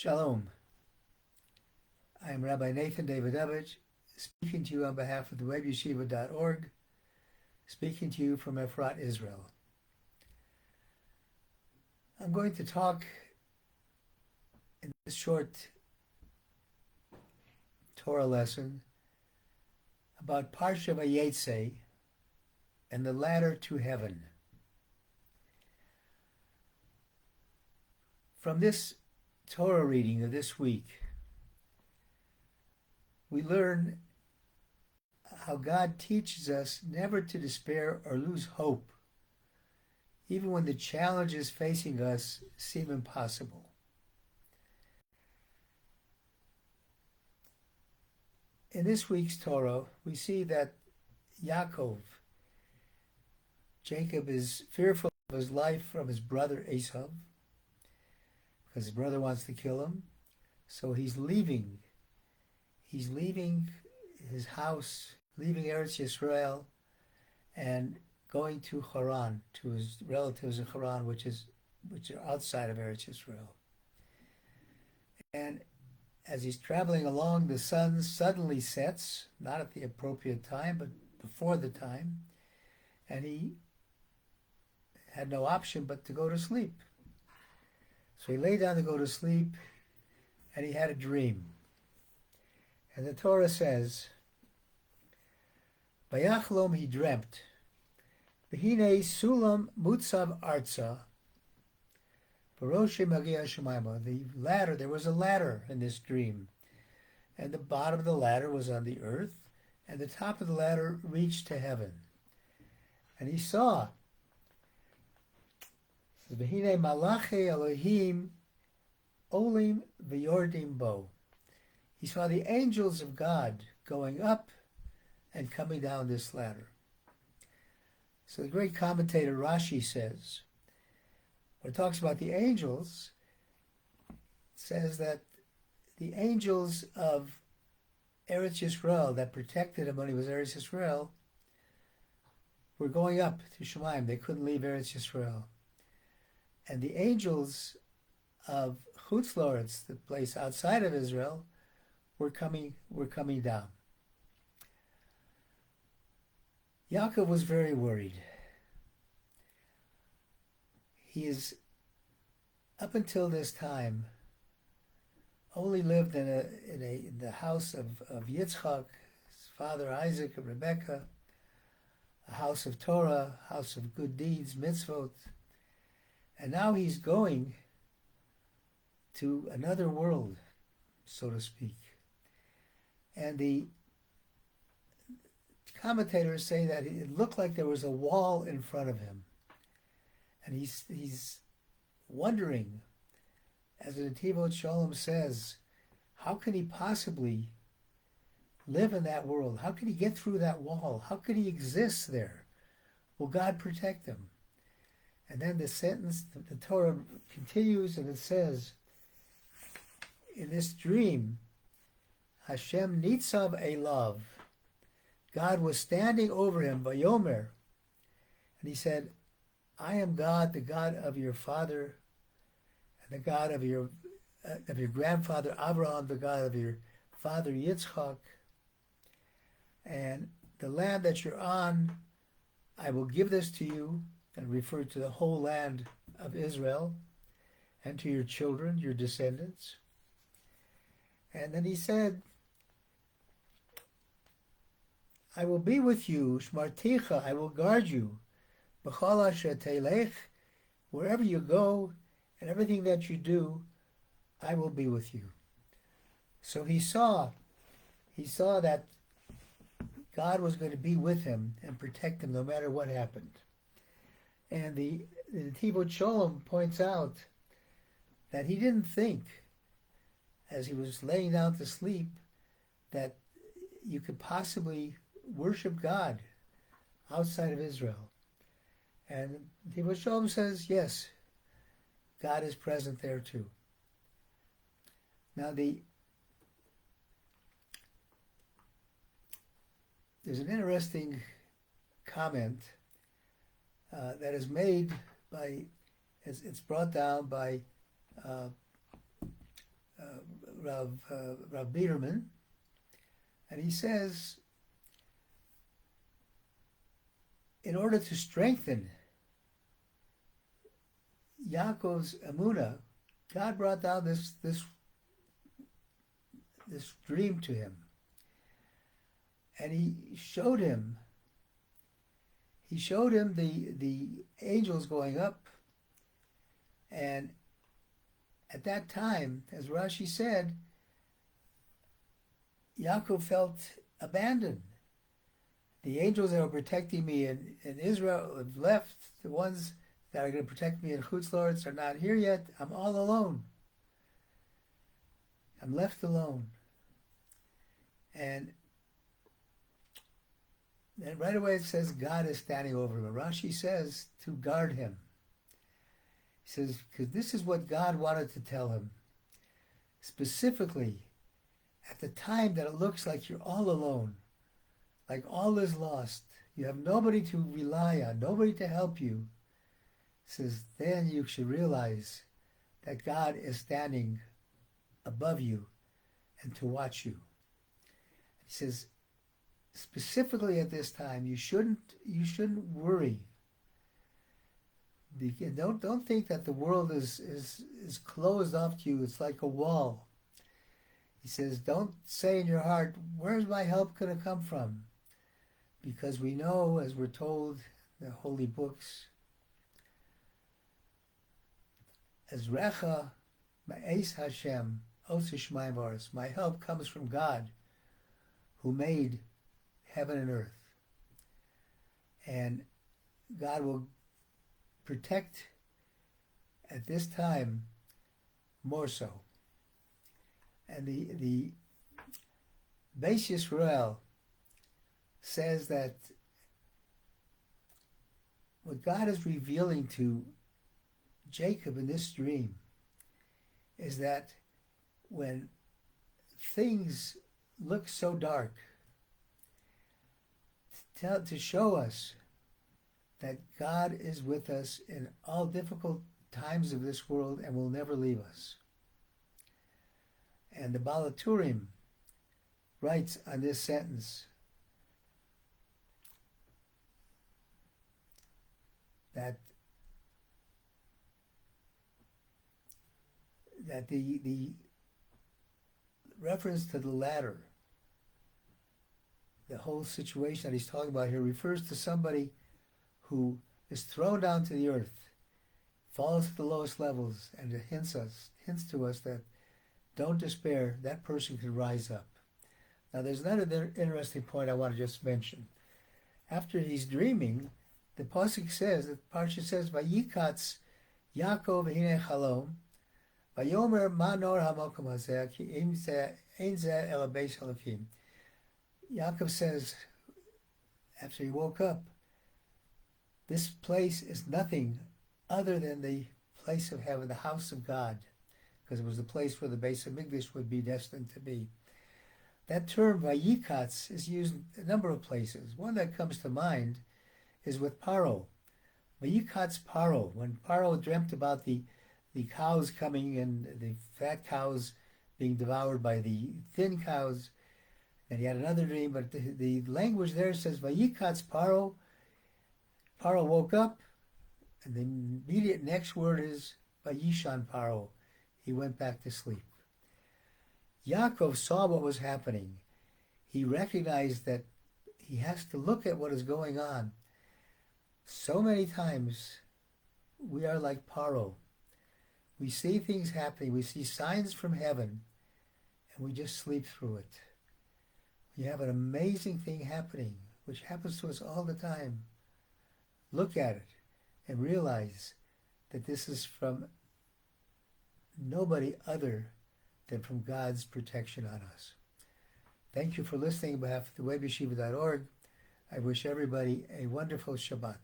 Shalom. I am Rabbi Nathan Davidovich, speaking to you on behalf of the webyeshiva.org, speaking to you from Efrat, Israel. I'm going to talk in this short Torah lesson about Parsha Vayetze and the ladder to heaven. From this Torah reading of this week, we learn how God teaches us never to despair or lose hope, even when the challenges facing us seem impossible. In this week's Torah, we see that Jacob is fearful of his life from his brother Esau, because his brother wants to kill him. So he's leaving. He's leaving his house, leaving Eretz Yisrael, and going to Haran, to his relatives in Haran, which are outside of Eretz Yisrael. And as he's traveling along, the sun suddenly sets, not at the appropriate time, but before the time, and he had no option but to go to sleep. So he lay down to go to sleep, and he had a dream. And the Torah says, Vayachlom, he dreamt, V'hinei sulam mutzav arza, V'roshe magia shemaima. The ladder, there was a ladder in this dream, and the bottom of the ladder was on the earth, and the top of the ladder reached to heaven. And he saw, V'hinei malachi Elohim olim v'yordim bo. He saw the angels of God going up and coming down this ladder. So the great commentator Rashi says, when it talks about the angels, it says that the angels of Eretz Yisrael that protected him when he was Eretz Yisrael were going up to Shemaim. They couldn't leave Eretz Yisrael. And the angels of Chutz La'aretz, the place outside of Israel, were coming down. Yaakov was very worried. He is, up until this time, only lived in the house of Yitzchak, his father Isaac and Rebekah, a house of Torah, house of good deeds, mitzvot. And now he's going to another world, so to speak. And the commentators say that it looked like there was a wall in front of him. And he's wondering, as the Netivot Shalom says, how can he possibly live in that world? How can he get through that wall? How can he exist there? Will God protect him? And then the sentence, the Torah continues, and it says, in this dream, Hashem nitzav elav, God was standing over him, Vayomer, and he said, I am God, the God of your father, and the God of your grandfather Abraham, the God of your father Yitzchak, and the land that you're on, I will give this to you, and refer to the whole land of Israel, and to your children, your descendants. And then he said, I will be with you, Shmarticha, I will guard you, B'chol asher telech, wherever you go, and everything that you do, I will be with you. So he saw that God was going to be with him and protect him no matter what happened. And the Netivot Shalom points out that he didn't think, as he was laying down to sleep, that you could possibly worship God outside of Israel. And Netivot Shalom says, yes, God is present there too. Now there's an interesting comment that is made by, it's brought down by Rav Biederman, and he says, in order to strengthen Yaakov's emunah, God brought down this dream to him, and he showed him the angels going up, and at that time, as Rashi said, Yaakov felt abandoned. The angels that were protecting me in Israel have left. The ones that are going to protect me in Chutz La'aretz are not here yet. I'm all alone. I'm left alone. And then right away it says God is standing over him. And Rashi says to guard him. He says, because this is what God wanted to tell him. Specifically, at the time that it looks like you're all alone, like all is lost, you have nobody to rely on, nobody to help you, he says, then you should realize that God is standing above you and to watch you. He says, specifically at this time, you shouldn't worry. Don't think that the world is closed off to you. It's like a wall. He says, don't say in your heart, where's my help going to come from? Because we know, as we're told in the holy books, Ezrecha ma'es Hashem osi shmayim v'aretz. My help comes from God, who made heaven and earth. And God will protect at this time more so. And the Beis Yisrael says that what God is revealing to Jacob in this dream is that when things look so dark, to show us that God is with us in all difficult times of this world and will never leave us. And the Baal HaTurim writes on this sentence that the reference to the ladder, the whole situation that he's talking about here, refers to somebody who is thrown down to the earth, falls to the lowest levels, and it hints to us that don't despair, that person can rise up. Now there's another interesting point I want to just mention. After he's dreaming, the Pasuk says, the Parsha says, Vayikatz Yaakov hine chalom, Vayomer ma nor hamokum hazeh, ki ein zeh el beis Elokim. Yaakov says, after he woke up, this place is nothing other than the place of heaven, the house of God, because it was the place where the Beis Hamikdash would be destined to be. That term, Vayikatz, is used in a number of places. One that comes to mind is with Paro. Vayikatz Paro, when Paro dreamt about the cows coming and the fat cows being devoured by the thin cows, and he had another dream, but the language there says, Vayikatz Paro. Paro woke up, and the immediate next word is Vayishan Paro. He went back to sleep. Yaakov saw what was happening. He recognized that he has to look at what is going on. So many times we are like Paro. We see things happening, we see signs from heaven, and we just sleep through it. We have an amazing thing happening, which happens to us all the time. Look at it and realize that this is from nobody other than from God's protection on us. Thank you for listening on behalf of the webyeshiva.org. I wish everybody a wonderful Shabbat.